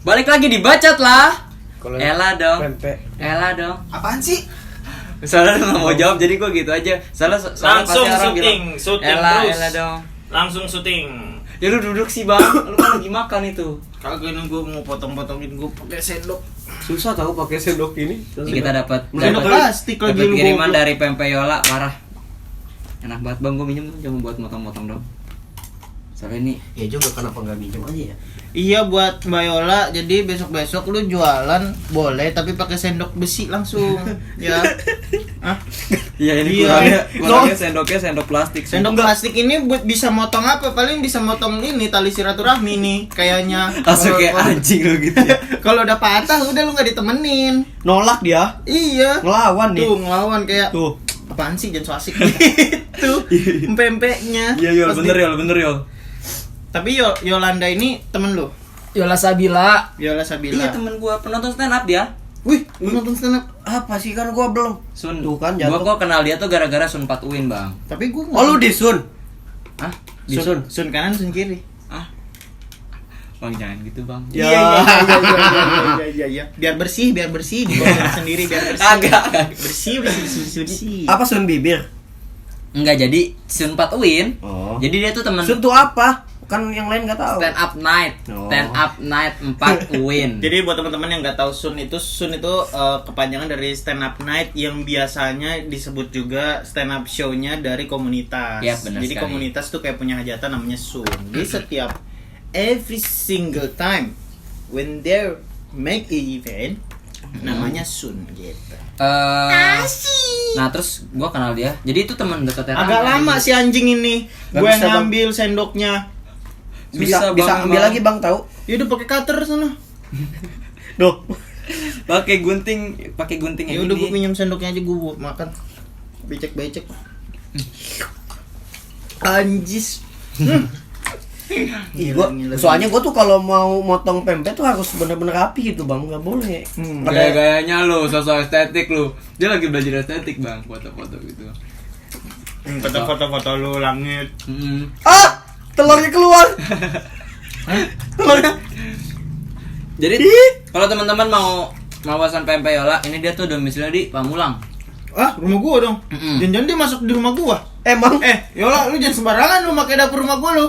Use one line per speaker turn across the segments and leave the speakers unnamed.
Balik lagi dibacot lah.
Kalau
Ella dong.
pempek.
Ella dong.
Apaan sih?
Soalnya lu gak mau jawab jadi gue gitu aja. Soalnya
Langsung
pasti orang
syuting,
bilang,
syuting
Ella,
terus.
Ella dong.
Langsung syuting.
Ya lu duduk sih bang, lu kan lagi makan itu.
Kagak ini gue mau potong-potongin gue pakai sendok.
Susah tahu pakai sendok ini.
Ini kita dapat
Sendok plastik lagi lu
kiriman
goblok.
dari Pempek Yola, parah. Enak banget bang, gue minjem cuma buat motong-motong dong. Soalnya ini
Ya juga kenapa nggak minjem aja ya?
Iya buat Mbak Yola, jadi besok-besok lu jualan boleh tapi pakai sendok besi langsung. Ya. Hah?
iya ini
Iya.
kurangnya sendok plastik.
Sendok plastik ini buat bisa motong apa? Paling bisa motong ini tali silaturahmi nih kayaknya.
langsung kayak anjing lu gitu ya.
Kalau udah patah udah lu nggak ditemenin.
Nolak dia.
Iya.
Ngelawan nih.
Tuh ngelawan kayak
Tuh.
apaan sih jangan so asik gitu. Pempeknya.
Iya Yol,
Pas
bener
di-
Yol, bener Yol.
Tapi Yolanda ini temen lu.
Yola Sabila.
Yola Sabila.
Iya temen gua penonton stand up dia.
Wih, lu nonton stand up.
Apa sih kan gua belum.
Sun.
Tuh kan
Gua
jatuh.
kok kenal dia tuh gara-gara Sun 4 Uin, Bang.
Tapi gua
Oh lu di Sun.
Hah?
Di Sun.
Sun kanan, Sun kiri.
Ah. Bang jangan gitu, Bang.
Ya.
Iya. Biar bersih dibawa sendiri biar bersih.
Agak.
Bersih.
Apa Sun bibir?
Enggak, jadi Sun 4 Uin.
Oh.
Jadi dia tuh temen
Sun tuh apa? Kan yang lain nggak tahu.
stand up night.
Oh.
Stand up night 4 Uin.
Jadi buat teman-teman yang nggak tahu Sun itu kepanjangan dari stand up night yang biasanya disebut juga stand up show-nya dari komunitas.
Yap, benar
Jadi
sekali.
komunitas tuh kayak punya hajatan namanya Sun. Jadi setiap every single time when they make a event namanya Sun gitu.
Nah terus gua kenal dia. Jadi itu teman dekatnya.
Agak lama si anjing ini.
Nggak
Gue
bisa, Bang.
ngambil sendoknya.
Bisa
Bang,
ambil
Bang.
lagi Bang tahu.
Ya udah pakai cutter sana.
Duh.
Pakai gunting
Ya
yang
udah gue
ini.
pinjam sendoknya aja gue buat makan. Becek. Anjis.
Ih, soalnya gua tuh kalau mau motong pempek tuh harus bener-bener rapi gitu Bang, nggak boleh.
Gaya-gayanya lu, sosok estetik lu. Dia lagi belajar estetik, Bang, foto-foto gitu.
Foto-foto lu langit.
Ah, telurnya keluar. Telurnya.
Jadi kalau teman-teman mau pesan Pempek Yola, ini dia tuh domisilinya di Pamulang.
Ah, rumah gua dong. Jangan-jangan dia masuk di rumah gua.
Emang
Yola, lu jangan sembarangan lu pakai dapur rumah gua lu.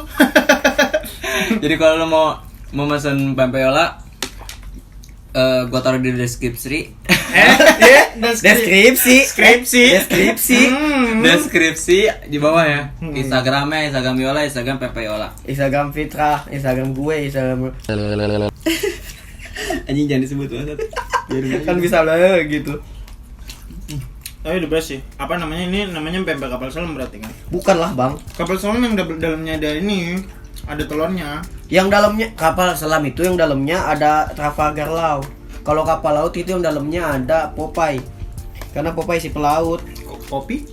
Jadi kalau lu mau pesan Pempek Yola, gua taruh di deskripsi.
deskripsi.
Deskripsi di bawah ya. Instagramnya, Instagram Yola, Instagram Pempek Yola.
Instagram Fitra, Instagram gue, Instagram
Anjing jangan disebut banget.
kan bisa lah gitu.
Tapi udah beres sih. Apa namanya ini? Namanya pempek kapal selam berarti kan?
Bukan lah Bang.
Kapal selam yang dalamnya ada ini, ada telurnya.
Yang dalamnya kapal selam itu yang dalamnya ada Trafalgar Law. Kalau kapal laut itu yang dalamnya ada Popeye. Karena Popeye si pelaut.
Kopi?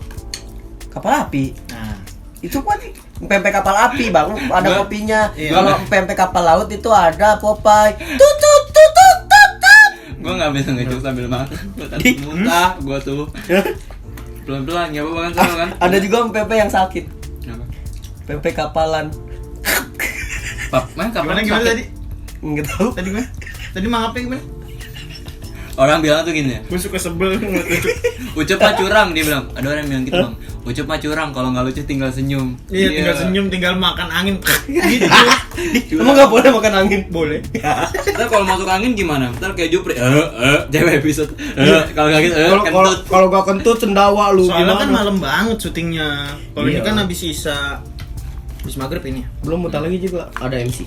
Kapal api.
Nah,
Itu kan pempek kapal api Bang, ada
Gua-
kopinya.
Iya.
Kalau pempek kapal laut itu ada Popeye. Tutut.
Gua nggak bisa ngejok sambil makan. Gua tadi muntah, gua tuh pelan-pelan nggak apa-apa kan sama kan.
Ada juga pempek yang sakit.
Apa?
Pempek kapalan.
Main kapan
gimana
sakit?
tadi?
Enggak tahu.
Tadi gimana? Tadi mangapnya gimana?
Orang bilang tuh gini ya.
Gue suka sebel ngeliat lucu.
Ucup mah curang dia bilang. Ada orang yang bilang gitu, Bang. Ucup mah curang, kalau nggak lucu tinggal senyum.
Iya, tinggal senyum, tinggal makan angin. Gitu.
Emang nggak boleh makan angin? Boleh.
Ntar kalau masuk angin gimana? Ntar kayak Jupri, cewek episode. Kalau nggak gitu, kentut.
Kalau gak kentut cendawa lu
Soalnya
gimana?
kan malam banget syutingnya. Kalau ini
Iya.
kan habis isa. Habis maghrib ini.
Belum muter lagi juga ada MC.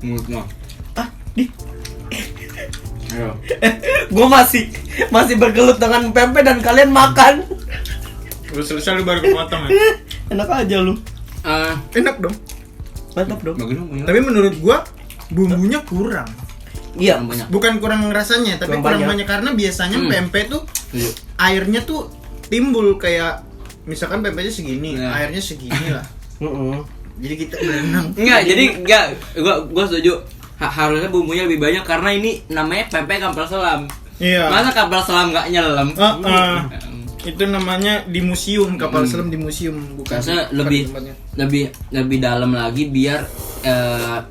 Mulut mah.
Di.
Ayo.
Gue masih bergelut dengan pempek dan kalian makan.
Udah selesai lu baru kepotong ya.
Enak aja lu.
Enak dong.
Mantap dong.
Bagus dong.
Tapi menurut gua bumbunya kurang.
Iya.
banyak.
Bukan kurang rasanya, tapi
Kurang
kurang
banyak.
banyak karena biasanya pempek tuh
Iya.
airnya tuh timbul kayak misalkan pempeknya segini,
Nah.
airnya segini lah.
Heeh.
Jadi kita berenang.
Enggak, gua setuju. Harusnya bumbunya lebih banyak karena ini namanya pempek kapal selam.
Iya.
Masa kapal selam nggak nyelam?
Itu namanya di museum, kapal selam di museum, bukan.
Karena
bukan
lebih
tempatnya.
lebih dalam lagi biar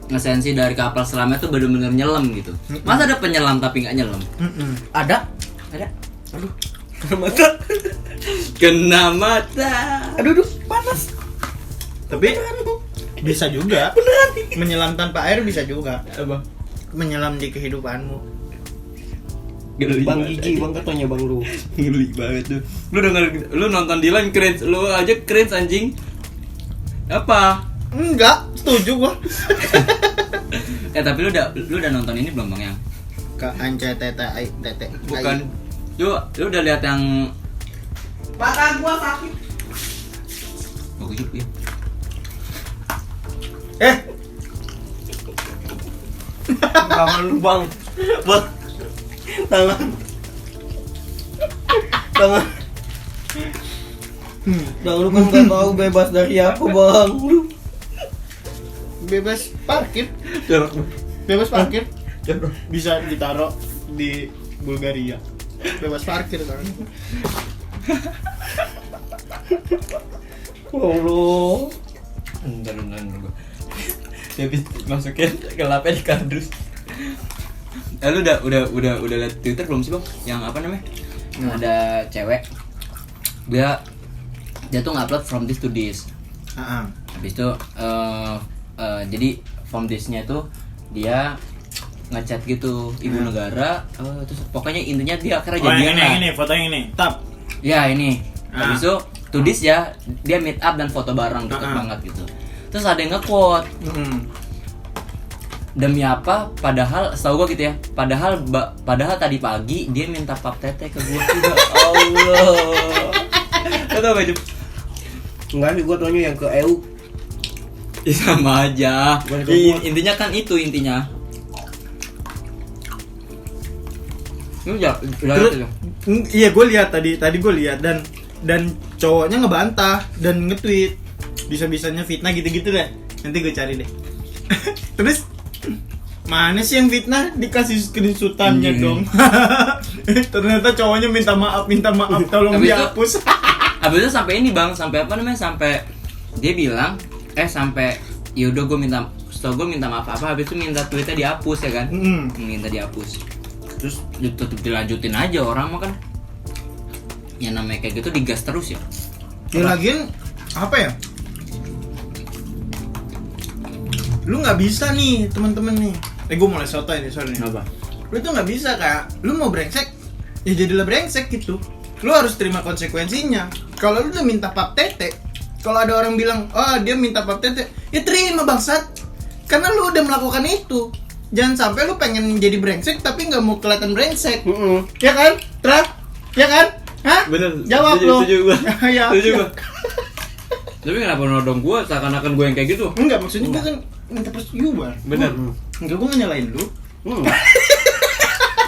ngesensi dari kapal selamnya tuh bener-bener nyelam gitu. Masa ada penyelam tapi nggak nyelam?
Ada. Aduh. Kena mata.
Kena mata.
Aduh, panas.
Tapi bisa juga. Menyelam tanpa air bisa juga.
Apa?
Menyelam di kehidupanmu.
Bang Gigi, bang katanya bang lu.
Geli banget tuh. Lu nonton Dylan cringe, lu aja cringe anjing. Apa?
Enggak, setuju gua.
Tapi lu udah nonton ini belum Bang yang?
Kak Anca Tete.
Bukan. Lu udah lihat yang
Mata gua sakit.
Oh, ya.
Tangan lu bang. Bang. Tangan. Tangan lu kan gak tahu bebas dari apa bang.
Bebas parkir. Bebas parkir. Bisa ditaruh di Bulgaria. Bebas parkir kan.
Allah.
Bentar gua. Habis masukin ke lapnya di kardus. Lu udah lihat Twitter belum sih Bang? Yang apa namanya? Ada cewek. Dia tuh ngupload from this to this. Habis itu jadi from this-nya tuh dia ngechat gitu ibu negara, terus pokoknya intinya dia akhirnya jadian lah.
Ini foto yang ini. Tap.
Ya ini. Habis itu to this ya, dia meet up dan foto bareng deket banget gitu. Terus ada yang nge-quote. Demi apa? Padahal setahu gue gitu ya. Padahal tadi pagi dia minta pap tete ke gue. Ya Allah. Lo tau gak Jup?
Enggak nih gua taunya yang ke EU.
Ya sama aja. Intinya kan itu intinya. Lu
Iya, gue lihat tadi gue lihat dan cowoknya ngebantah dan nge-tweet bisa-bisanya fitnah gitu-gitu deh. Nanti gue cari deh. Terus mana sih yang fitnah, dikasih screenshotannya dong. Ternyata cowoknya minta maaf tolong dihapus.
Habis itu sampai ini Bang, sampai apa namanya? Sampai dia bilang sampai yaudah gue minta maaf apa, habis itu minta tweetnya dihapus ya kan. Minta dihapus. Terus tetap dilanjutin aja orang mah kan. Yang namanya kayak gitu digas terus ya.
Ya lagian apa ya? Lu nggak bisa nih teman-teman nih. Gue mulai sotoy nih soalnya.
Kenapa?
Lu tuh nggak bisa kayak lu mau brengsek, ya jadilah brengsek gitu. Lu harus terima konsekuensinya. Kalau lu udah minta pap tete, kalau ada orang bilang, dia minta pap tete, ya terima bangsat. Karena lu udah melakukan itu. Jangan sampai lu pengen jadi brengsek tapi nggak mau kelihatan brengsek. Ya kan? Tra? Ya kan? Hah?
Bener.
Jawab lo.
Setuju gua.
Ya.
Setuju gua. Tapi kenapa nodong gua seakan-akan gua yang kayak gitu?
Enggak, maksudnya gua kan minta persetujuan.
Bener.
Enggak, gua nggak nyalain lu.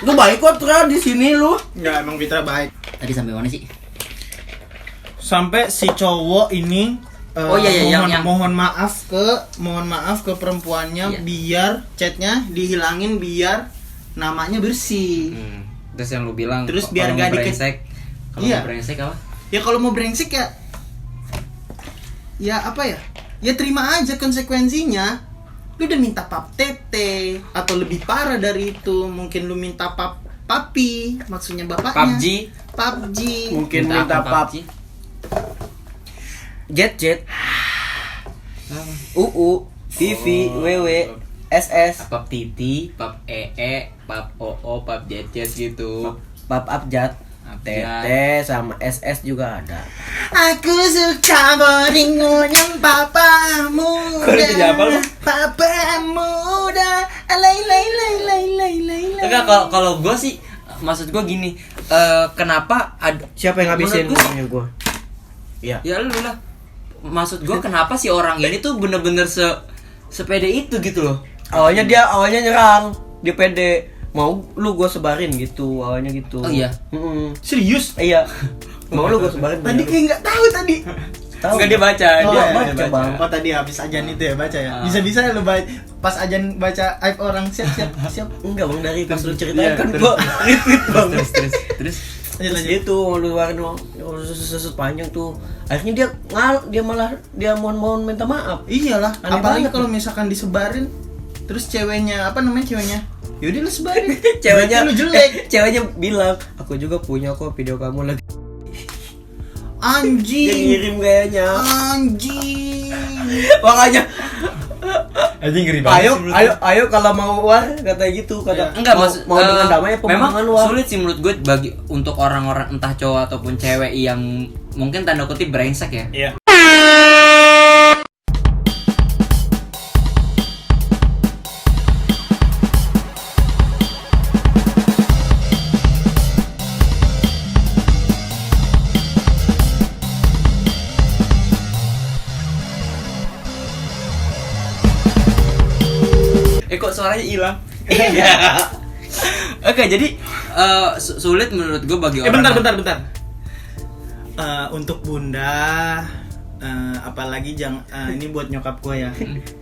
Lu baik kok Tra di sini lu.
Enggak, emang Fitra baik.
Tadi sampai mana sih?
Sampai si cowok ini mohon maaf ke perempuannya, biar chatnya dihilangin, biar namanya bersih.
Terus yang lu bilang
terus biar gak
brengsek. Kalau mau brengsek apa?
Ya kalau mau brengsek ya apa ya? Ya terima aja konsekuensinya. Lu udah minta pap tete atau lebih parah dari itu, mungkin lu minta papi, maksudnya bapaknya. PUBG.
Mungkin minta pap. Jet. VV, WW, SS.
Pap titi, pap pap pap jet gitu.
Pap abjad. Tete sama SS juga ada.
Aku suka boringmu yang papa muda. Papa muda.
Enggak, kalau gue sih maksud gue gini, kenapa ada
Siapa yang ngabisin
menurut
punya gua?
Ya lu lah. Maksud gue kenapa sih orang ini tuh bener-bener sepede itu gitu loh.
Awalnya nyerang, dia pede. Mau lu gua sebarin gitu, awalnya gitu.
Oh iya.
Serius?
Iya. Mau lu gua sebarin.
Tadi kayak nggak tahu tadi.
Tahu.
Enggak, dia baca.
Dia
baca.
Bang.
Oh tadi habis ajan itu ya baca ya. Bisa-bisa lu pas ajan baca aib orang siap.
Enggak Bang, dari pas lu
Iya,
ceritain kan gua retweet Bang.
Terus
Terus dia tuh ngeluarin susut panjang tuh. Akhirnya dia mohon minta maaf.
Iyalah,
Aneh
apalagi
banget.
kalau misalkan disebarin terus ceweknya yaudah lu sebarin.
Ceweknya
Berarti lu jelek.
Ceweknya bilang, "Aku juga punya kok video kamu lagi." Dia
Anjing.
ngirim kayaknya.
Anjing.
Makanya
Anjing ngeri banget
ayo
sih menurut gua.
ayo kalau mau war kata gitu kata
Enggak,
mau dengan damai apa
memang
dengan war.
sulit sih menurut gue bagi untuk orang-orang entah cowok ataupun cewek yang mungkin tanda kutip brengsek ya.
Iya.
Kok suaranya hilang? Oke, jadi sulit menurut gue bagi orang.
Bentar. Untuk bunda, apalagi ini buat nyokap gue ya.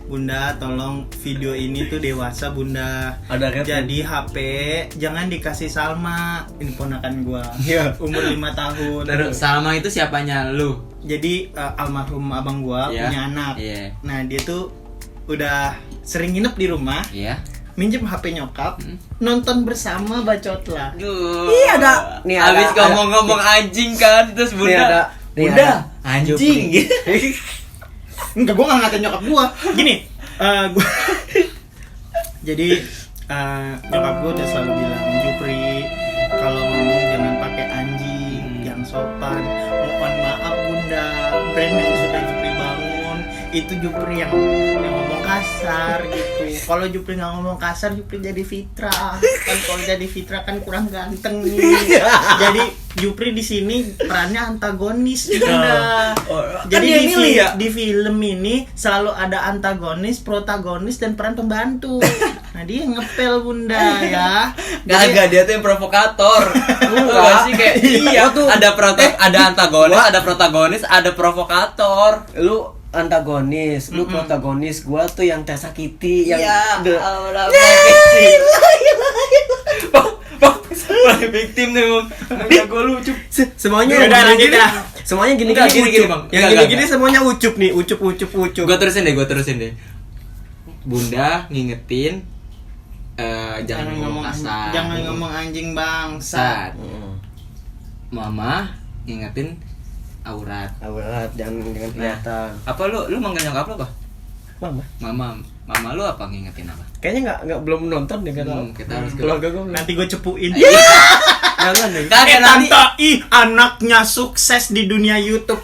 Bunda, tolong video ini tuh dewasa bunda.
Ada ref.
Jadi HP jangan dikasih Salma. Ini ponakan gue.
Iya.
Umur 5 tahun.
Terus Salma itu siapanya lu?
Jadi almarhum abang gue
Iya.
punya anak.
Iya.
Nah dia tuh udah sering nginep di rumah.
Iya.
Minjem HP nyokap, nonton bersama Bacotlah.
Iya, ada. Nih, ada-
Habis ngomong-ngomong anjing kan, terus
Nih ada
Bunda, anjing.
Enggak, gue nggak ngatain nyokap gue. Gini, gua jadi nyokap gue udah selalu bilang, Jupri, kalau ngomong jangan pakai anjing, yang sopan. Mohon maaf bunda, brand yang sudah Jupri bangun itu Jupri yang ngomong kasar gitu. Kalau Jupri nggak ngomong kasar, Jupri jadi Fitra. Kan kalau jadi Fitra kan kurang ganteng nih. Jadi Jupri di sini perannya antagonis bunda.
kan
Jadi
dia
di,
milih ya?
di film ini selalu ada antagonis, protagonis, dan peran pembantu. Nah dia ngepel bunda ya.
Kagak, dia tuh yang provokator. Enggak sih kayak iya
Gua tuh-
ada antagonis, ada protagonis, ada provokator.
Lu antagonis, lu protagonis, gua tuh yang tersakiti, yang
Allah, victim nih, Bang. Gue lucu.
semuanya
Udah, lanjut
gini-gini.
dah.
Semuanya gini-gini
Enggak, gini-gini,
ucup.
Bang.
Yang
Enggak,
gini-gini
enggak.
semuanya ucup nih, ucup.
Gue terusin deh. Bunda ngingetin jangan ngomong kasar.
Jangan ngomong anjing bangsat.
Sat. Mama ngingetin aurat.
Aurat jangan kelihatan.
Apa lu manggil nyokap lu apa?
Mama.
Mama lu apa ngingetin apa?
Kayaknya nggak belum nonton deh kata.
Kita harus
Keluarga gua belum.
Nanti gue cepuin.
Jangan deh.
Kagak nanti.
Tante, anaknya sukses di dunia YouTube.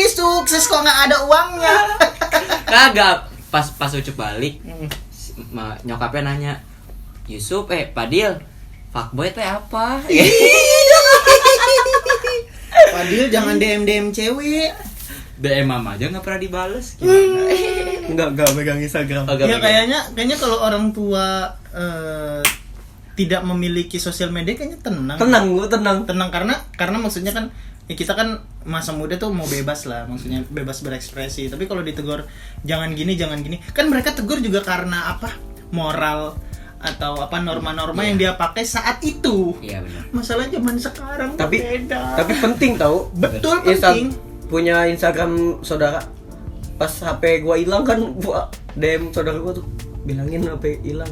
Sukses kok nggak ada uangnya.
Kagak. Pas Ucup balik, nyokapnya nanya, Yusuf, Padil, fuckboy teh apa?
Padahal jangan DM cewek.
DM mama aja nggak pernah dibales. Gimana?
Enggak megang Instagram.
Ya kayaknya kalau orang tua tidak memiliki sosial media kayaknya tenang.
Tenang.
Karena maksudnya kan ya kita kan masa muda tuh mau bebas lah, maksudnya bebas berekspresi. Tapi kalau ditegur jangan gini, kan mereka tegur juga karena apa? Moral atau apa norma-norma yang dia pakai saat itu.
Iya benar.
Masalah zaman sekarang tuh
Tapi
beda.
penting tau.
Betul
Insta-
penting.
punya Instagram saudara. Pas HP gua hilang kan, gua DM saudara gua tuh bilangin HP hilang.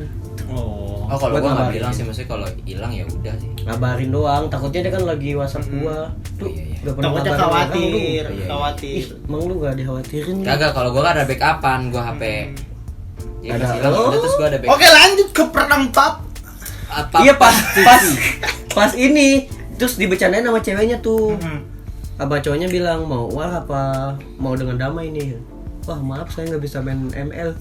Oh.
Oh kalau
Buat
gua nggak
ngabarin.
bilang sih, maksudnya kalau hilang ya udah sih.
Ngabarin doang, takutnya dia kan lagi WhatsApp gua. Tuh,
Iya.
udah pernah
Takutnya
ngabarin
khawatir,
orang lu.
Iya.
khawatir.
Emang lu gak dikhawatirin?
Kagak, kalau gua kan ada backupan, gua HP. Ya,
Ada.
pas hilang udah, terus gua ada backup.
Oke, lanjut ke perangkap.
Apa?
Iya pas ini terus dibecandain sama ceweknya tuh. Abah cowoknya bilang mau wah apa mau dengan damai nih. Wah maaf saya nggak bisa main ML.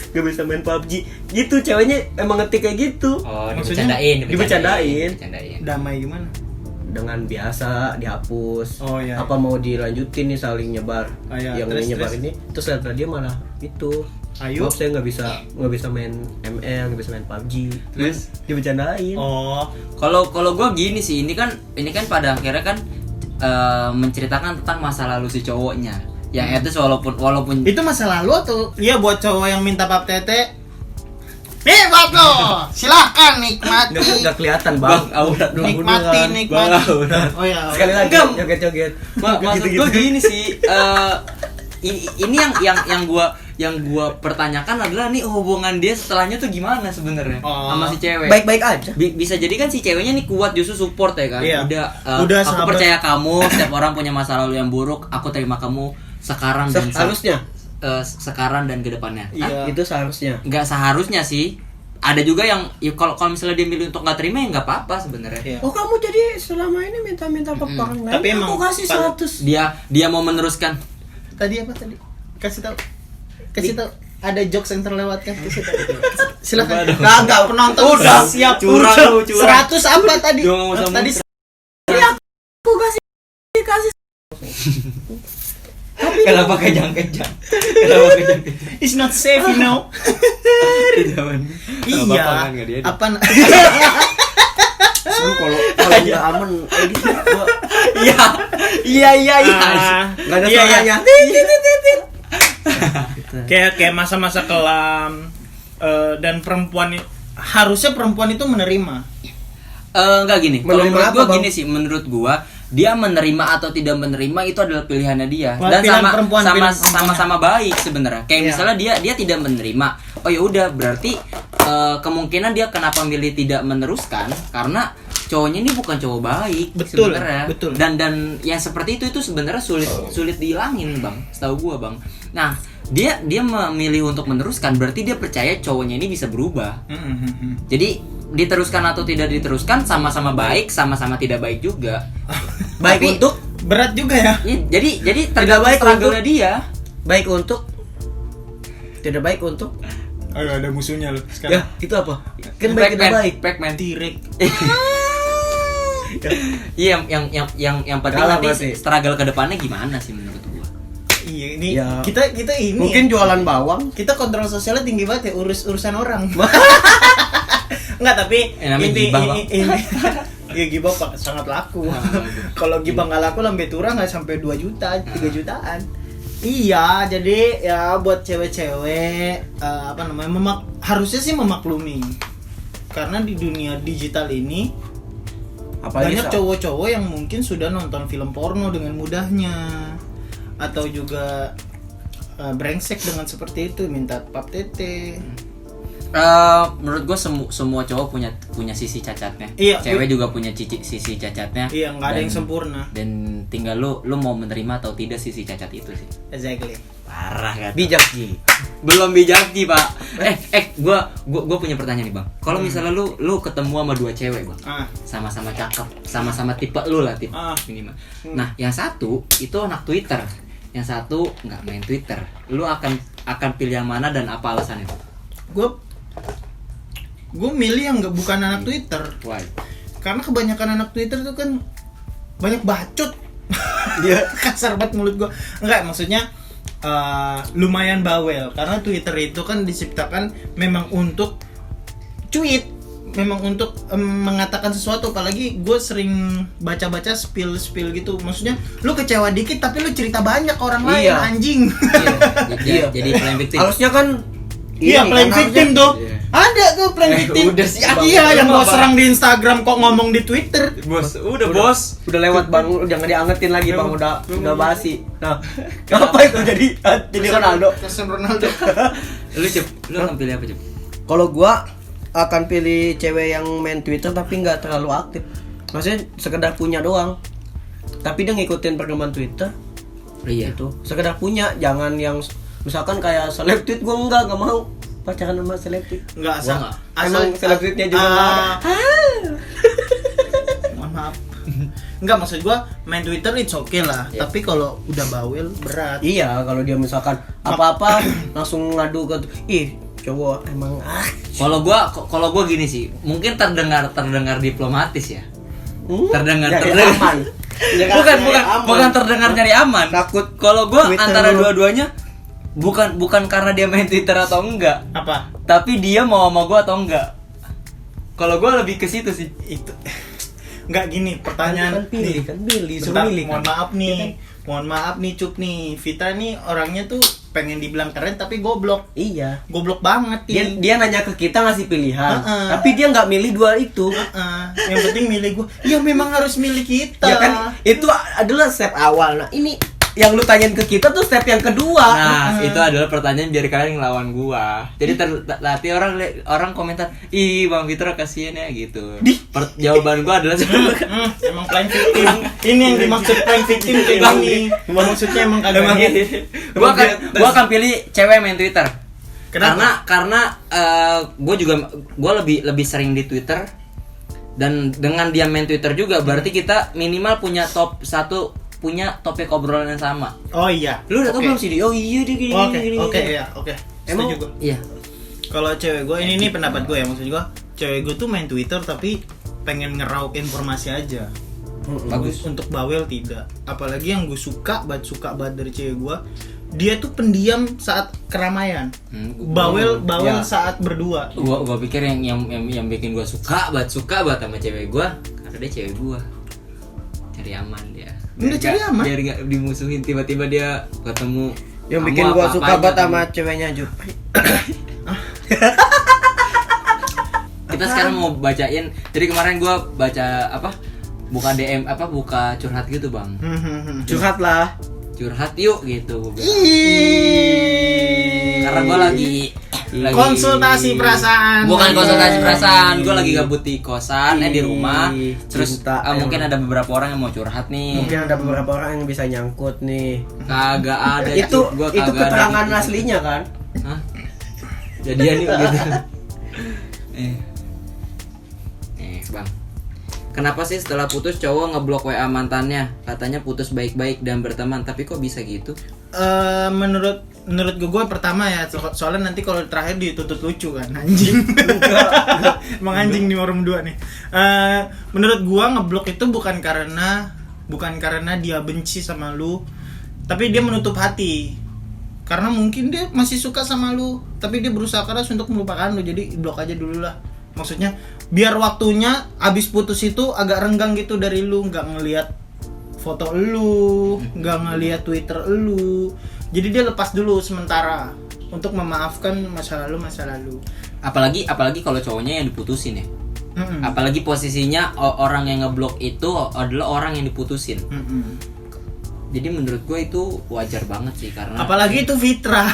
Gak bisa main PUBG. Gitu ceweknya emang ngetik kayak gitu.
Oh,
Maksudnya
dibecandain.
Damai gimana?
Dengan biasa dihapus.
Oh, iya.
Apa mau dilanjutin nih saling nyebar.
Oh, iya.
Yang
Terus,
nyebar
terus.
ini terus kata dia malah itu.
Ayo.
Maaf saya nggak bisa main ML, nggak bisa main PUBG.
Terus?
Dibecandain.
Oh,
Kalau gua gini sih, ini kan pada akhirnya kan menceritakan tentang masa lalu si cowoknya. Yang itu walaupun
itu masa lalu atau iya buat cowok yang minta pap tete? Nih, aurat lo. Silahkan nikmati.
Nggak kelihatan bang.
Aurat dong.
Nikmati.
Bang, aurat.
Oh ya.
Sekali lagi
Enggak.
joget-joget.
Maksud gue gini sih, ini yang gua pertanyakan adalah nih hubungan dia setelahnya tuh gimana sebenarnya sama si cewek.
Baik-baik aja.
Bisa jadi kan si ceweknya nih kuat justru support ya kan.
Iya.
Udah aku
sahabat.
percaya kamu, setiap orang punya masa lalu yang buruk, aku terima kamu sekarang dan
Seharusnya.
sekarang dan kedepannya.
Iya.
Itu seharusnya.
Nggak seharusnya sih. Ada juga yang ya, kalau misalnya dia milih untuk nggak terima ya nggak apa-apa sebenarnya.
Iya.
Oh kamu jadi selama ini minta-minta ke orang lain.
Tapi emang
aku kasih 100.
Dia mau meneruskan.
Tadi apa tadi? Kasih tahu. Ada jokes yang terlewatkan. Kasih tahu. Silakan. Enggak penonton
Udah.
siap.
Curang lu, curang.
100 apa tadi?
Jangan ngomong sama
Tadi
Aku kasih.
Kenapa kejang-kejang? Kenapa kejang-kejang?
it's not safe, you know. Iya. Apa?
Lu kalau nggak aman gitu gua
Iya.
nggak ada
Iya,
suaranya.
Kayak masa-masa kelam dan perempuan harusnya perempuan itu menerima.
Enggak gini. Kalau
Menerima
menurut
apa,
gua
Bang?
gini sih, menurut gua dia menerima atau tidak menerima itu adalah pilihannya dia.
Wah,
Dan
pilihan perempuan, pilihan perempuannya.
sama baik sebenarnya. Kayak
Iya.
misalnya dia tidak menerima. Oh ya udah berarti kemungkinan dia kenapa milih tidak meneruskan karena cowoknya ini bukan cowok baik
Betul,
sebenarnya.
betul.
Dan yang seperti itu sebenarnya sulit dihilangin, Bang. Setahu gua, Bang. Nah, dia memilih untuk meneruskan berarti dia percaya cowoknya ini bisa berubah. Jadi diteruskan atau tidak diteruskan sama-sama baik, sama-sama tidak baik juga.
Baik
Tapi-
untuk
Berat juga ya.
Jadi tergantung
baik
struggle-nya dia.
baik untuk tidak baik untuk
Aduh, ada musuhnya lu
ya itu apa kan baik tidak baik
Pac-Man.
Tirek.
Iya, yang penting
Kalah
nanti
berarti.
struggle ke depannya gimana sih menurut gua.
Iya, ini
Ya.
kita ini
mungkin jualan bawang
kita kontrol sosialnya tinggi banget ya, urusan orang. Enggak, tapi
namanya gibah, Bang.
ini ya gibah Pak, sangat laku. Kalau gibah nggak laku lambe turang nggak sampai 2 juta, 3 jutaan. Iya, jadi ya buat cewek-cewek apa namanya harusnya sih memaklumi. Karena di dunia digital ini banyak cowok-cowok yang mungkin sudah nonton film porno dengan mudahnya atau juga brengsek dengan seperti itu, minta pap tete.
Menurut gue semua cowok punya sisi cacatnya.
Iya,
Cewek juga punya sisi cacatnya.
Iya, nggak ada
Dan-
yang sempurna.
Dan tinggal lu mau menerima atau tidak sisi cacat itu sih.
Exactly.
Parah kan?
bijak Ji.
Belum bijak Ji, Pak. Gua punya pertanyaan nih, Bang. Kalau misalnya lu ketemu sama 2 cewek, Bang. Sama-sama cakep, sama-sama tipe lu lah, tipe minimal. Nah, yang satu itu anak Twitter. Yang satu nggak main Twitter. Lu akan pilih yang mana dan apa alasannya?
Gue milih yang bukan anak Twitter.
Why?
Karena kebanyakan anak Twitter tuh kan banyak bacot. Dia kasar banget mulut gue. Enggak, maksudnya lumayan bawel. Karena Twitter itu kan diciptakan memang untuk tweet, memang untuk mengatakan sesuatu. Apalagi gue sering baca-baca spill gitu. Maksudnya lu kecewa dikit tapi lu cerita banyak ke orang lain,
Iya.
anjing.
Jadi playing victim.
harusnya kan
Iya,
ini
playing
kan
victim
harusnya-
tuh.
Iya.
Ada tuh playing victim.
Udah sih, Bang.
Iya, yang
Udah,
mau
Bang.
serang di Instagram kok ngomong di Twitter.
Bos, udah
udah lewat bang, jangan diangetin lagi bang, udah basi. Nah, apa itu jadi Ronaldo?
Cristiano Ronaldo.
Lu akan pilih apa, Cep?
Kalau gua akan pilih cewek yang main Twitter tapi nggak terlalu aktif. Maksudnya sekedar punya doang. Tapi dia ngikutin perkembangan Twitter.
Iya.
Itu sekedar punya, jangan yang misalkan kayak seleb tweet, gua nggak mau pacaran sama seleb tweet.
Enggak
Gua
asal.
nggak.
Emang selebritinya juga nggak ada.
Mohon maaf. Enggak, maksud gua main Twitter it's okay lah.
Iya.
Tapi kalau udah bawel berat.
Iya, kalau dia misalkan apa-apa langsung ngadu ke cowok emang
Kalau gua gini sih, mungkin terdengar diplomatis ya. Terdengar
aman.
bukan terdengar nyari aman.
Takut
Kalau gua
Twitter
antara
lu.
dua-duanya bukan karena dia main Twitter atau enggak,
Apa?
tapi dia mau sama gua atau enggak. Kalau gua lebih ke situ sih.
Itu enggak gini pertanyaan
pilih,
nih.
kan pilih,
Bentar,
suruh milih
mohon
kan.
maaf nih. Mohon maaf nih Cup nih. Fitra nih orangnya tuh pengen dibilang keren tapi goblok.
Iya.
Goblok banget ini.
Dia nanya ke kita ngasih pilihan,
Heeh.
tapi dia nggak milih dua itu.
Yang penting milih gua. Ya memang harus milih kita.
Ya kan itu adalah step awal. Nah, ini yang lu tanyain ke kita tuh step yang kedua.
Nah, itu adalah pertanyaan biar kalian ngelawan gua. Jadi nanti orang komentar, "Ih, Bang Fitra kasihan ya," gitu. Jawaban gua adalah
emang playing victim. Ini yang dimaksud playing victim kayak gini. Maksudnya emang kagak gitu.
gua akan pilih cewek main Twitter.
Kenapa?
Karena gua lebih sering di Twitter, dan dengan dia main Twitter juga berarti kita minimal punya punya topik obrolan yang sama.
Oh iya.
Lu udah tau
Oke.
belum sih dia? Oh iya dia gini.
Oke, iya, oke.
Emang-
Setuju gua.
Iya.
Kalau cewek gue, ini pendapat gue ya, maksud gue cewek gue tuh main Twitter tapi pengen ngeraup informasi aja.
Bagus.
Untuk bawel tidak. Apalagi yang gue suka banget dari cewek gue, dia tuh pendiam saat keramaian. Bawel
Ya.
saat berdua.
Gua pikir yang bikin gua suka banget sama cewek gua karena dia cewek gua. Cari aman dia.
Udah cari aman?
Biar gak dimusuhin, tiba-tiba dia ketemu.
Yang
kamu
bikin gua
apa-apa
suka
aja
banget
kan.
sama ceweknya Jut.
Kita sekarang mau bacain. Jadi kemarin gua baca buka DM buka curhat gitu, Bang.
Curhat lah.
Curhat yuk gitu gua bilang. Karena gua lagi
Konsultasi perasaan.
Bukan konsultasi perasaan, gue lagi gabut di kosan, di rumah. Terus
Cinta,
mungkin ada beberapa orang yang mau curhat nih.
Mungkin ada beberapa orang yang bisa nyangkut nih.
Kagak ada.
Itu
Gua
itu
kagak ada
keterangan
gitu.
aslinya kan?
Hah? Jadian yuk gitu. Bang. Kenapa sih setelah putus cowok ngeblok WA mantannya? Katanya putus baik-baik dan berteman, tapi kok bisa gitu?
Menurut gue pertama ya, soalnya nanti kalau terakhir dituntut lucu kan, anjing. Emang anjing di forum 2 nih. Menurut gue ngeblok itu bukan karena dia benci sama lu, tapi dia menutup hati. Karena mungkin dia masih suka sama lu, tapi dia berusaha keras untuk melupakan lu, jadi blok aja dulu lah. Maksudnya biar waktunya abis putus itu agak renggang gitu dari lu, nggak ngelihat foto lu, nggak ngelihat Twitter lu. Jadi dia lepas dulu sementara untuk memaafkan masa lalu.
Apalagi kalau cowoknya yang diputusin ya. Apalagi posisinya orang yang ngeblok itu adalah orang yang diputusin. Jadi menurut gue itu wajar banget sih, karena
Apalagi itu Fitra.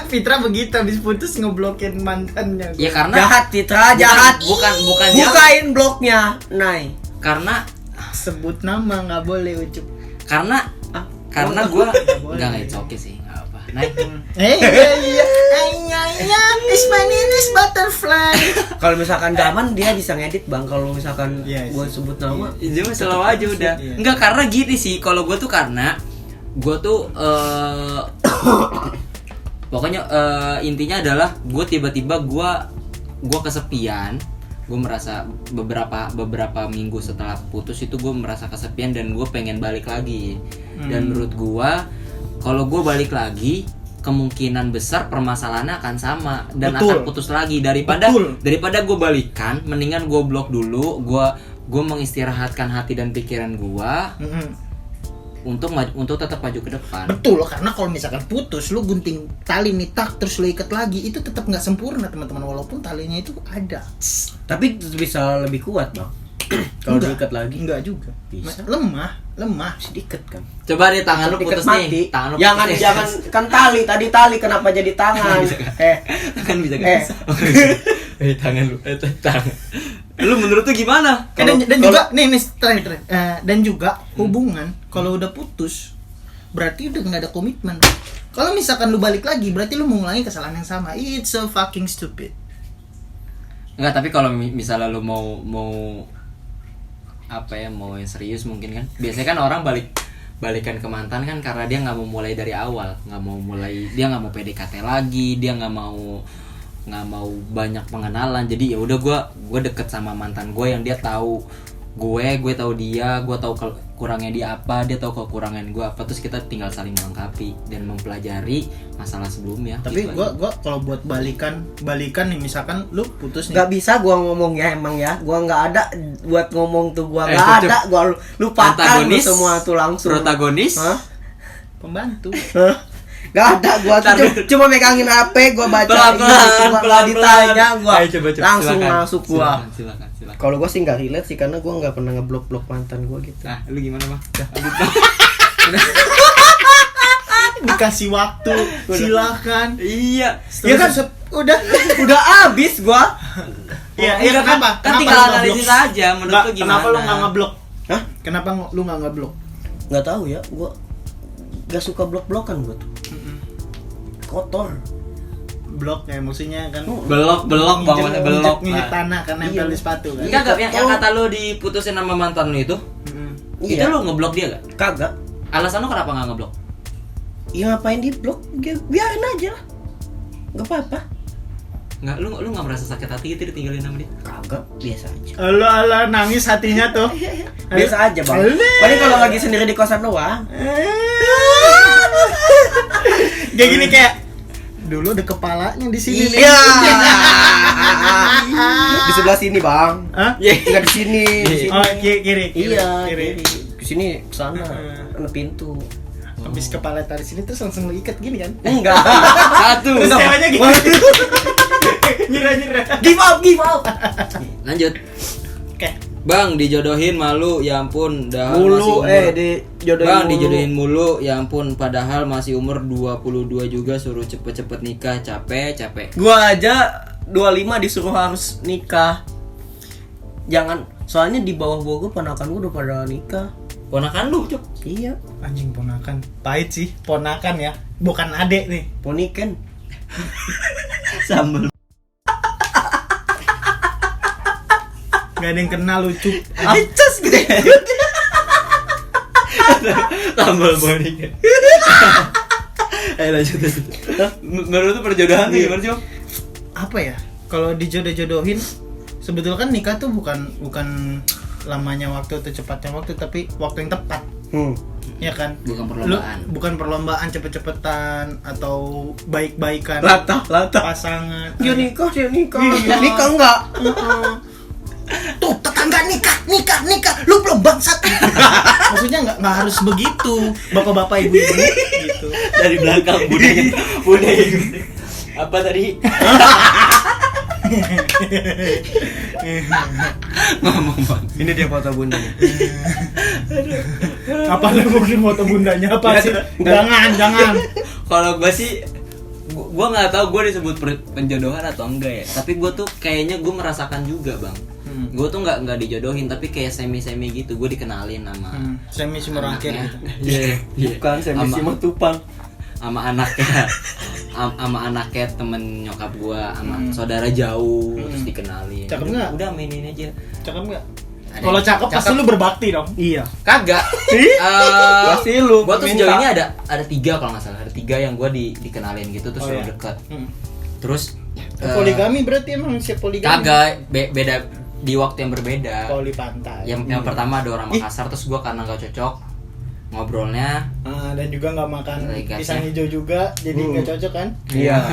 Fitra begitu habis putus ngeblokin mantannya.
ya karena
Jahat Citra, jahat.
bukan jahat.
Bukain blognya, Nay.
Karena
Sebut nama nggak boleh ucup.
karena gue
boleh.
nggak it's okay sih, nggak apa. Nah,
Iya. Ayah, is my name is butterfly.
Kalau misalkan Daman dia bisa ngedit Bang. Kalau misalkan
Yes.
gua sebut nama,
dia mah selalu aja udah.
Iya.
Enggak, karena gini sih, kalau gue tuh karena gue tuh pokoknya intinya adalah gue tiba-tiba gue kesepian. Gue merasa beberapa minggu setelah putus itu gue merasa kesepian dan gue pengen balik lagi. Dan menurut gue kalau gue balik lagi kemungkinan besar permasalahannya akan sama dan
Betul.
akan putus lagi. Daripada gue balikan, mendingan gue blok dulu. Gue mengistirahatkan hati dan pikiran gue untuk tetap maju ke depan.
Betul, karena kalau misalkan putus, lu gunting tali nih tak terus lu ikat lagi, itu tetap nggak sempurna teman-teman, walaupun talinya itu ada.
tapi bisa lebih kuat Bang. Kalau
Enggak.
diikat lagi
Enggak juga.
Bisa.
Lemah.
sedikit kan.
Coba deh tangan lu
Diikat
putus
mati.
nih. Tangan lu
Jangan
putus.
jangan kan tali kenapa jadi tangan?
Tangan bisa
Eh.
kan? Tangan lu. Tangan. Lu menurut tuh gimana?
Dan juga nih terakhir. Dan juga hubungan kalau udah putus berarti udah nggak ada komitmen. Kalau misalkan lu balik lagi berarti lu mengulangi kesalahan yang sama. It's so fucking stupid.
Enggak, tapi kalau misalnya lu mau mau yang serius mungkin kan. Biasanya kan orang balikan ke mantan kan karena dia nggak mau mulai dari awal, dia nggak mau PDKT lagi, dia nggak mau banyak pengenalan. Jadi ya udah gue deket sama mantan gue yang dia tahu gue tahu dia, gue tahu kurangnya dia apa, dia tahu kekurangan gue apa, terus kita tinggal saling melengkapi dan mempelajari masalah sebelumnya.
Tapi
gitu
gue kalau buat balikan nih, misalkan lu putus nih.
Gak bisa gua ngomong ya emang ya. Gua nggak ada buat ngomong tuh, gua nggak
cukup.
ada. Gua lupakan lu
Antagonis,
semua tuh langsung.
protagonis.
Hah?
Pembantu.
Hah? Gak ada, gua tuh cuma megangin HP, gua baca
Pelan-pelan.
ditanya gua.
Ayo, coba.
Langsung
Silakan.
masuk gua.
Silakan.
Kalau gua sih nggak relate sih karena gua nggak pernah ngeblok mantan gua gitu.
Nah, lu gimana, Bang?
Dikasih waktu, silakan.
Iya.
Ya kan udah habis gua.
Iya, kenapa?
Kan
Kenapa
tinggal
lu nggak
analisis
blok?
aja menurut
Nggak,
lu gimana?
Kenapa lu nggak ngeblok?
Hah?
Kenapa lu nggak ngeblok?
Nggak tahu ya, gua nggak suka blok-blokan gua tuh. Kotor.
Blok ya maksudnya kan.
Belok bangunnya belok.
Nginjek tanah karena nempel di sepatu kan.
Enggak yang kata lu diputusin sama mantan lu itu? Itu
Iya.
lu ngeblok dia gak?
Kagak.
Alasan lu kenapa gak ngeblok?
Ya ngapain di blok? Biarin aja lah. Nggak apa-apa.
Enggak, lu gak merasa sakit hati gitu ditinggalin sama dia?
Kagak, biasa aja.
Allah nangis hatinya tuh.
Biasa aja, Bang.
Alah.
Paling kalau lagi sendiri di kosan doang.
Kayak gini kayak dulu ada kepalanya di sini.
Iya. Di sebelah sini, Bang.
Hah?
Enggak di sini. Di sini.
Oh, kiri.
Iya,
kiri.
Ke sini ke sana. Ada pintu.
Habis kepala tarik sini terus langsung lu ikat gini kan.
Enggak.
Satu.
Terus ceweknya gitu. Nyerah.
Give up.
Lanjut.
Oke.
Bang, dijodohin malu, ya ampun, dah
Mulu
masih umur.
dijodohin.
Bang,
mulu.
dijodohin mulu, ya ampun, padahal masih umur 22 juga suruh cepet-cepet nikah, capek.
Gua aja 25 disuruh harus nikah. Jangan, soalnya di bawah-bawah gua ponakan gua udah pada nikah.
Ponakan lu, Cuk.
Iya,
Anjing ponakan. Pahit sih, ponakan ya. Bukan adek nih.
poniken.
Sambel.
Gak ada yang kenal lucu.
Acas gede.
Sambal bonikan. Ayo lanjut. Menurut tuh perjodohan nih, gimana, Cuk?
Apa ya? Kalau dijodoh-jodohin sebetulnya kan nikah tuh bukan lamanya waktu atau cepatnya waktu, tapi waktu yang tepat. Ya kan?
Bukan perlombaan.
Bukan perlombaan cepet-cepetan atau baik-baikan
Latah.
pasangan.
Dia nikah.
Iya.
Nikah enggak?
Tuh tetangga nikah, lu belum bangsat. Maksudnya nggak harus begitu, bapak-bapak ibu-ibu gitu.
Dari belakang budaya. Apa tadi? Ngomong, Bang.
Ini dia foto bundanya.
Apa lu mungkin foto bundanya apa sih? Jangan.
Kalau gua sih gua nggak tahu gua disebut penjodohan atau enggak ya. Tapi gua tuh kayaknya gua merasakan juga, Bang. Gue tuh nggak dijodohin tapi kayak semi gitu, gue dikenalin sama
Semi Simorangkir
anaknya.
gitu.
Iya.
Bukan semi Tupang.
Sama anaknya temen nyokap gue, sama saudara jauh, terus dikenalin.
Cakep nggak?
Udah mainin aja.
Cakep nggak?
Ada
Kalau
yang
cakep pasti lu berbakti dong.
Iya.
Kagak.
Pasti lu.
Gue tuh
minta.
sejauh ini ada 3 kalau nggak salah, ada 3 yang gue dikenalin gitu terus
Oh,
udah
iya.
dekat. Terus
Poligami berarti emang siap poligami.
kagak beda di waktu yang berbeda.
Poli pantai.
Yang pertama ada orang Makassar, terus gue karena gak cocok ngobrolnya.
Dan juga nggak makan
Lekasnya.
pisang hijau juga, jadi nggak cocok kan?
Iya.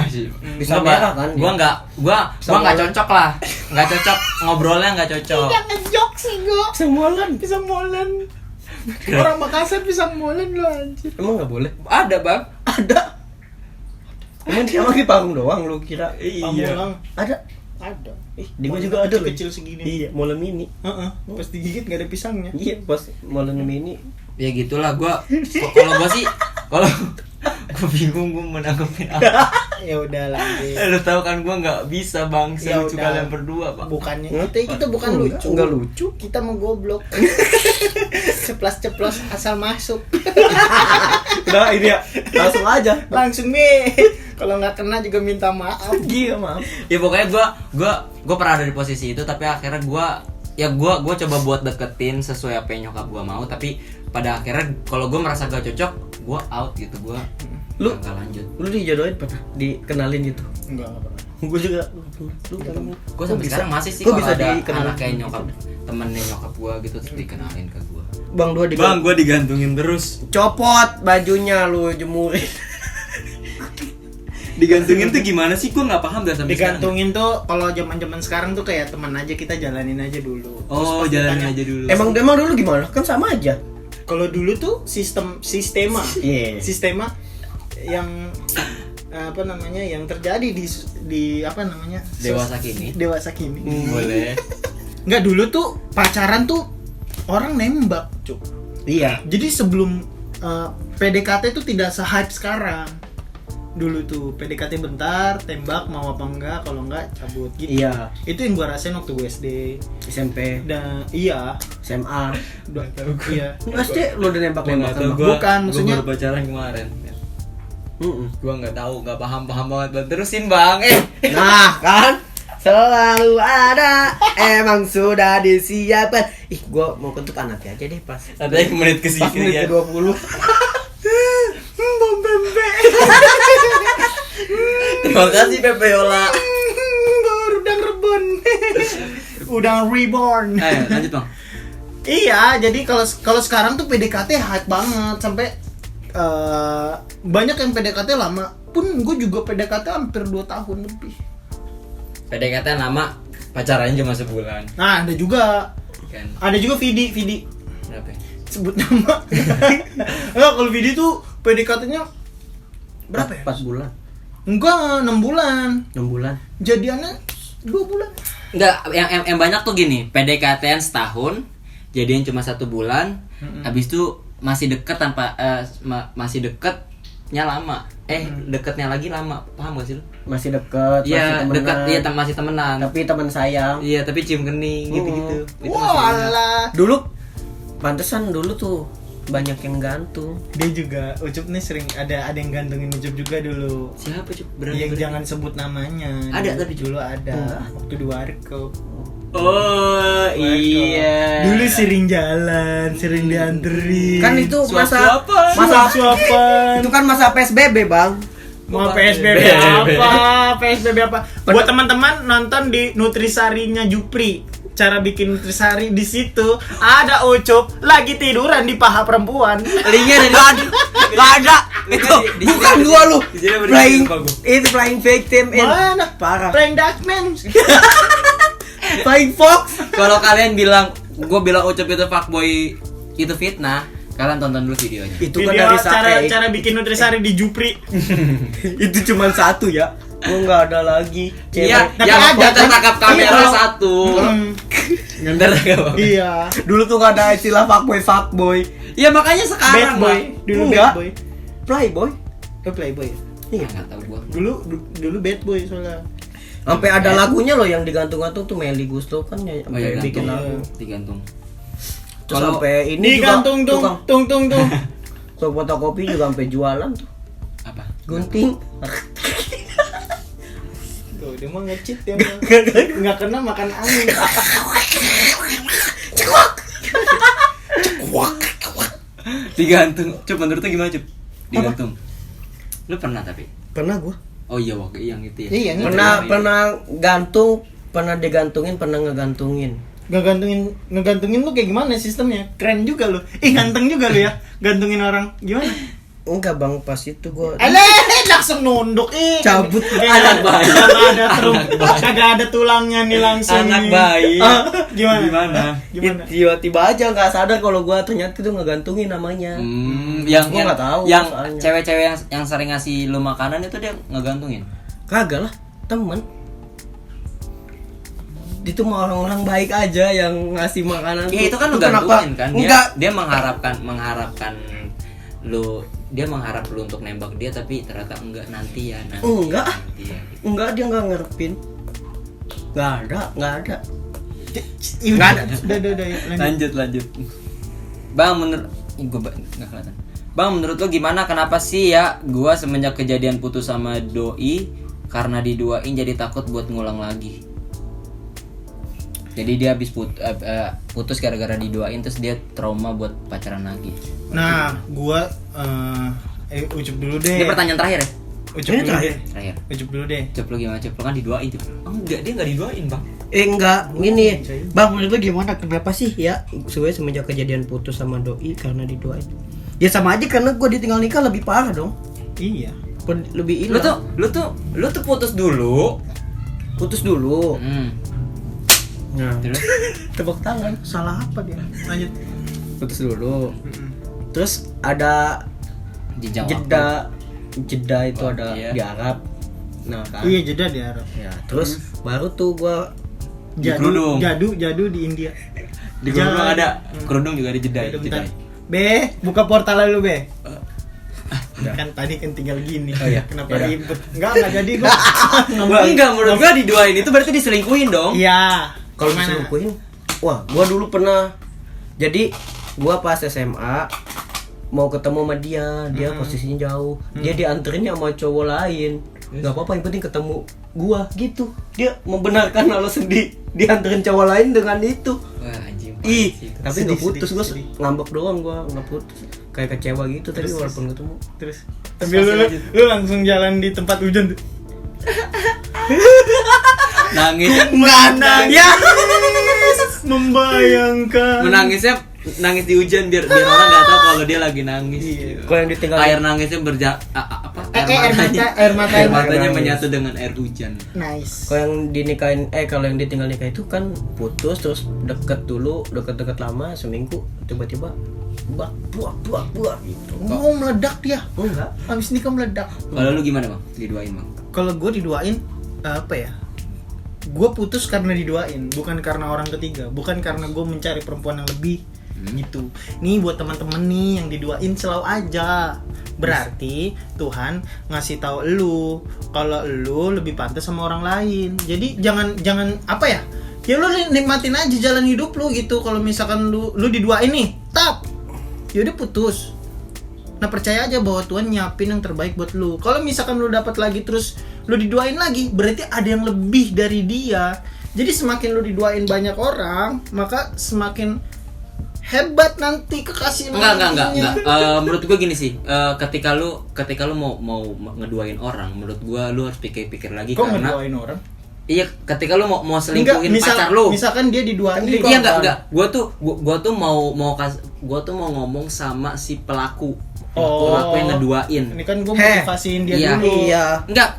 Bisa
Nggak,
merah kan?
Gua nggak cocok lah, nggak cocok ngobrolnya nggak cocok.
ngejok sih gua. Pisang molen. Orang Makassar pisang molen lu anjir.
Emang nggak boleh?
Ada, Bang.
Ada. Emang di Parung doang lu kira?
Pamulang
Ada.
ada.
Di gua juga ada loh.
kecil segini.
Iya, molen mini.
Heeh. Pas digigit nggak ada pisangnya.
Iya, pas molen mini.
Ya gitulah gua. Kalau gua sih, kalau gua bingung gua menanggapin apa.
Ya udah lanjut.
Lu tahu kan gua nggak bisa, Bang,
Ya
selucu
udah.
kalian berdua, Bang.
Bukannya kita bukan lucu.
Enggak lucu.
Kita mau goblok. Ceplas-ceplos asal masuk.
Udah ini ya. Langsung aja.
Langsung nih. Kalau nggak kena juga minta maaf.
Iya, maaf.
Ya pokoknya gua pernah ada di posisi itu, tapi akhirnya gua coba buat deketin sesuai apa yang nyokap gua mau, tapi pada akhirnya kalau gua merasa gak cocok, gua out gitu, gua
Lu-
nggak lanjut.
Lu dijodohin pernah? Dikenalin gitu?
Enggak pernah.
Gue juga.
Gue sampai sekarang masih sih
gua
kalau
bisa
ada
dikenalin.
anak kayak nyokap, temennya nyokap gua gitu terus dikenalin ke gua.
Bang dua
Gua digantungin terus.
copot bajunya lu jemurin.
Digantungin tuh gimana sih? Gua nggak paham dah sampai
Digantungin tuh kalau zaman-zaman sekarang tuh kayak teman aja, kita jalanin aja dulu.
sekarang. Oh,
Terus pas
jalanin
ditanya,
aja dulu.
Emang dulu gimana? Kan sama aja.
Kalau dulu tuh sistema
Iya.
sistema yang apa namanya yang terjadi di apa namanya dewasa kini.
Boleh.
Nggak, dulu tuh pacaran tuh orang nembak, Cuk.
Iya.
Jadi sebelum PDKT tuh tidak se-hype sekarang. Dulu tuh PDKT bentar, tembak mau apa enggak, kalau enggak cabut gitu.
Iya.
Itu yang gua rasain waktu gua SD.
SMP,
Dan iya,
SMA.
iya.
Pasti lu udah nembak-nembak sama
Bukan, maksudnya-
Gua baru pacaran kemarin.
Mm-mm.
Gua nggak tahu, nggak paham banget. Bang. Terusin bang.
Nah kan selalu ada, emang sudah disiapkan. Ih, gua mau kentut anaknya aja deh pas
Katanya menit ke
pas menit
sini ya.
ke 20.
Bom bembe.
Terima kasih Pepe Yola.
Baru udang rebon. Udang reborn.
Ayo lanjut bang.
Iya, jadi kalau sekarang tuh PDKT hype banget sampai banyak yang PDKT lama. Pun gue juga PDKT hampir 2 tahun lebih.
PDKT lama, pacarannya cuma sebulan.
Nah, ada juga Vidi.
Berapa?
Sebut nama. Enggak, kalau Vidi tuh PDKT-nya berapa ya?
4 bulan,
Enggak, 6 bulan.
6 bulan.
Jadiannya 2 bulan.
Enggak, yang banyak tuh gini, PDKT-an setahun, jadian cuma 1 bulan, habis itu masih deket tanpa masih deketnya lama. Deketnya lagi lama, paham gak sih lu?
Masih deket,
Iya,
masih
dekat,
temenan.
iya masih temenan.
Tapi teman sayang.
Iya, tapi cium kening gitu-gitu. Itu masih
Wah,
banyak.
alah.
Dulu pantesan dulu tuh banyak yang gantung.
Dia juga Ucup nih sering ada yang gantungin Ucup juga dulu.
Siapa cuy?
Yang jangan sebut namanya.
Ada
Dulu-
tapi
dulu ada waktu di Warkop.
Oh, iya.
Dulu sering jalan, sering dianterin.
Kan itu masa
suap-suapan.
itu kan masa PSBB, Bang.
Mau
Bukan
PSBB
PSBB.
PSBB apa? Buat teman-teman nonton di Nutrisarinya Jupri. Cara bikin nutrisari di situ ada Ucup lagi tiduran di paha perempuan.
Linknya
Gak ada. Itu
di-
bukan
di-
gua lu.
di sini berdiri,
Playing
lupa gua.
itu playing victim in
Mana?
parah.
Prank Darkman.
Playing Fox.
Kalau kalian bilang, gue bilang Ucup itu fuckboy itu fitnah, kalian tonton dulu videonya.
Itu kan
Video
dari
cara
Sake.
cara bikin nutrisari di Jupri.
Itu cuma satu ya. Gua nggak ada lagi.
Iya,
Tapi
yang
ada,
tertangkap
kan?
kamera
Iya.
satu. Yang tertangkap.
Iya.
Dulu tuh nggak ada istilah fuckboy.
Ya makanya
Bad
sekarang
boy.
Bang.
Dulu
Enggak.
bad boy.
Playboy.
Playboy.
Iya.
Nggak tahu gua.
Dulu bad boy soalnya.
Sampai ada lagunya loh yang digantung-gantung tuh Meli Gusto kan ya,
Oh iya,
sampai bikin
gantung.
lagu.
Digantung.
Terus
Kalau-
sampai ini
Digantung
juga
tung tung tung.
tukang fotokopi juga sampai jualan tuh.
Apa?
Gunting.
Tuh, dia mah nge-cheat dia mah. Enggak kena makan angin.
Digantung. Cup, menurut lu gimana, Cup? Digantung. Lu pernah tapi?
Pernah gua.
Oh iya, waktu yang itu ya.
Iya,
Pernah gantung, pernah digantungin, pernah ngegantungin.
Ngegantungin lu kayak gimana sistemnya? Keren juga lu. Ih, ganteng juga lu ya. Gantungin orang. Gimana?
Enggak bang, pas itu gua
Langsung nunduk
cabut.
Anak bayi.
Kagak ada tulangnya nih langsung.
Anak
nih.
bayi.
Gimana?
Tiba-tiba aja nggak sadar kalau gua ternyata itu ngegantungin namanya.
Yang
Gua nggak tahu
yang
soalnya.
cewek-cewek yang sering ngasih lu makanan itu dia ngegantungin.
Kagak lah, temen. Itu mah orang-orang baik aja yang ngasih makanan.
Iya, itu kan lu
kenapa?
gantungin kan.
Enggak.
Dia mengharapkan lu, dia mengharap lu untuk nembak dia, tapi ternyata enggak, nanti ya nanti.
Enggak.
Nanti ya.
Enggak, dia nggak ngarepin. Nggak ada.
Nggak ada. Udah,
Lanjut. Bang, menurut gua nggak kelihatan. Bang, menurut lo gimana? Kenapa sih ya gua semenjak kejadian putus sama doi karena diduain jadi takut buat ngulang lagi. Jadi dia habis putus gara-gara diduain, terus dia trauma buat pacaran lagi.
Nah, gua Ucup dulu deh.
Ini pertanyaan terakhir ya?
Ucup
Ini
dulu
terakhir.
deh.
Terakhir.
Ucup dulu deh.
Cep lo gimana? Cep lo kan diduain tuh. Oh enggak, dia enggak diduain, Bang.
Enggak, gini. Bang, menurut lu gimana? Kenapa sih ya semenjak kejadian putus sama doi karena diduain? Ya sama aja karena gua ditinggal nikah lebih parah dong.
Iya.
Lebih
Lu
hilang.
tuh putus dulu.
Putus dulu. Nah,
Terus
tepuk tangan.
Salah apa dia? Lanjut.
Putus dulu. Terus ada
jenjang
jeda Jeddah itu
Oh,
ada
iya.
di Arab. Nah kan.
Iya, jeda di Arab.
Ya, terus baru tuh gua
kerudung.
Jadu di India.
Di kerudung ada, kerudung juga di Jeddah.
Bentar,
Jeddah.
bentar. Be, buka portal lu, Be. Kan tadi kan tinggal gini.
Oh, iya.
Kenapa
Yaudah.
ribet? Enggak jadi gua.
Enggak, menurut gua diduain itu berarti diselingkuhin dong.
Iya.
kalau
Gimana?
diselingkuhin. Wah, gua dulu pernah. Jadi gua pas SMA mau ketemu sama dia posisinya jauh. Dia dianterin sama cowok lain. Gak apa-apa, yang penting ketemu gua gitu. Dia membenarkan alasan dianterin cowok lain dengan itu.
Wah, anjing.
Ih,
sih.
tapi
Sedih,
nggak putus, gua
sedih.
ngambek doang, gua nggak putus. Kayak kecewa gitu tadi
Terus,
walaupun ketemu.
Terus. Tapi lu langsung jalan di tempat hujan tuh.
Nangis.
Mana ya? Membayangkan.
Menangisnya nangis di hujan biar orang nggak tahu kalau dia lagi nangis.
Kalau yang ditinggal
Air nangisnya
air matanya.
menyatu dengan air hujan.
Nice.
kalau yang dinikahin kalau yang ditinggal nikah itu kan putus terus deket lama seminggu tiba-tiba buah gitu.
Mau meledak dia.
Enggak.
Habis nikah meledak.
Kalau lu gimana, Bang? Diduain, Bang.
Kalau gue diduain apa ya? Gue putus karena diduain, bukan karena orang ketiga, bukan karena gue mencari perempuan yang lebih gitu. Nih buat teman-teman nih yang diduain selalu aja. Berarti Tuhan ngasih tahu lu kalau lu lebih pantas sama orang lain. Jadi jangan apa ya? Ya lu nikmatin aja jalan hidup lu gitu. Kalau misalkan lu diduain nih, ya udah putus. Nah percaya aja bahwa Tuhan nyiapin yang terbaik buat lu. Kalau misalkan lu dapat lagi terus lu diduain lagi, berarti ada yang lebih dari dia. Jadi semakin lu diduain banyak orang, maka semakin hebat nanti kekasih lu.
Enggak. Menurut gua gini sih. Ketika lu mau ngeduain orang, menurut gua lu harus pikir-pikir lagi.
Kok
karena
ngeduain orang?
iya, ketika lu mau selingkuhin pacar lu.
Misalkan dia diduain.
Iya enggak. Gua tuh mau ngomong sama si pelaku yang ngeduain.
Ini kan gue motivasiin dia
Iya.
dulu.
Iya.
Enggak,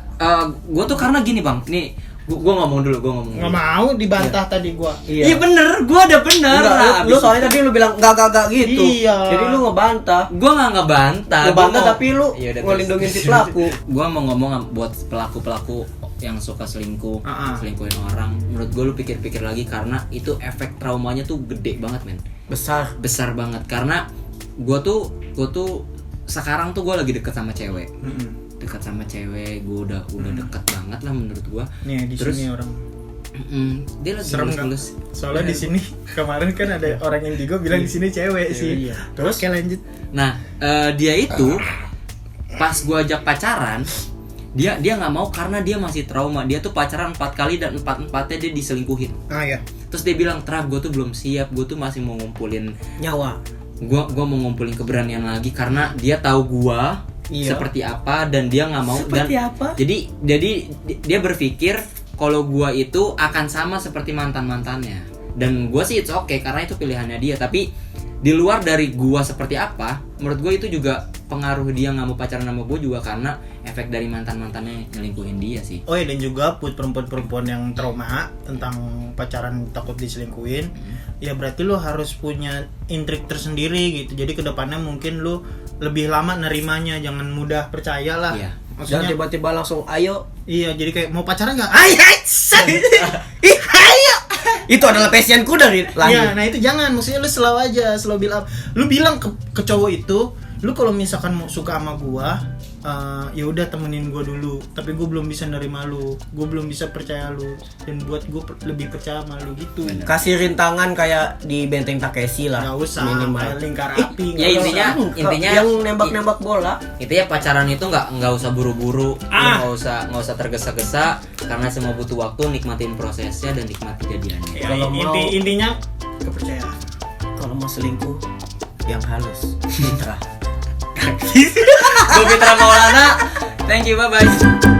gue tuh karena gini, Bang. Nih, gue ngomong dulu.
Nggak mau dibantah tadi gue.
Iya bener, gue ada bener.
Enggak,
Nah,
lu soalnya tadi lu bilang enggak gitu.
Iya.
Jadi lu ngebantah.
gue nggak ngebantah.
Tapi lu ngelindungin si pelaku.
Gue mau ngomong buat pelaku yang suka selingkuhin orang. Menurut gue lu pikir-pikir lagi karena itu efek traumanya tuh gede banget, men. Besar banget karena gue tuh sekarang tuh gue lagi deket sama cewek. Gue udah deket banget lah menurut gue.
Nih di
Terus,
sini orang.
Dia lagi
Serem nggak?
mulus.
Soalnya di sini kemarin kan ada orang indigo bilang di sini cewek sih.
Iya.
Terus kayak lanjut.
Nah, dia itu pas gue ajak pacaran, dia nggak mau karena dia masih trauma. Dia tuh pacaran 4 kali dan 4-4-nya dia diselingkuhin.
Ah ya.
Terus dia bilang, gue tuh belum siap, gue tuh masih mau ngumpulin
Nyawa.
Gua mau ngumpulin keberanian lagi karena dia tahu gua seperti apa dan dia nggak mau
Apa?
jadi dia berpikir kalau gua itu akan sama seperti mantannya dan gua sih it's okay karena itu pilihannya dia, tapi di luar dari gua seperti apa, menurut gua itu juga pengaruh dia nggak mau pacaran sama gua juga karena efek dari mantannya nyelingkuhin dia sih.
Oh ya, dan juga buat perempuan-perempuan yang trauma tentang pacaran takut diselingkuhin, ya berarti lo harus punya intrik tersendiri gitu. Jadi kedepannya mungkin lo lebih lama nerimanya, jangan mudah percaya lah.
Iya.
Jangan
Maksudnya,
tiba-tiba langsung ayo.
iya, jadi kayak mau pacaran nggak? Ayo.
Itu adalah passionku dari
Iya,
lahir.
nah itu jangan. Maksudnya lu selalu bilang, lu bilang ke cowok itu, lu kalau misalkan mau suka sama gua, ya udah temenin gua dulu. Tapi gua belum bisa nerima lu, gua belum bisa percaya lu, dan buat gua lebih percaya sama lu gitu.
Kasih rintangan kayak di Benteng Takeshi lah.
Nggak usah,
minimal.
kayak lingkar api.
Ya intinya
yang nembak-nembak bola.
Intinya pacaran itu nggak usah buru-buru, nggak usah tergesa-gesa karena semua butuh waktu, nikmatin prosesnya dan nikmati jadiannya.
Ya,
Kalau mau-
intinya kepercayaan.
Kalau mau selingkuh yang halus. Mitra.
Gue Fitra Maulana, thank you, bye bye.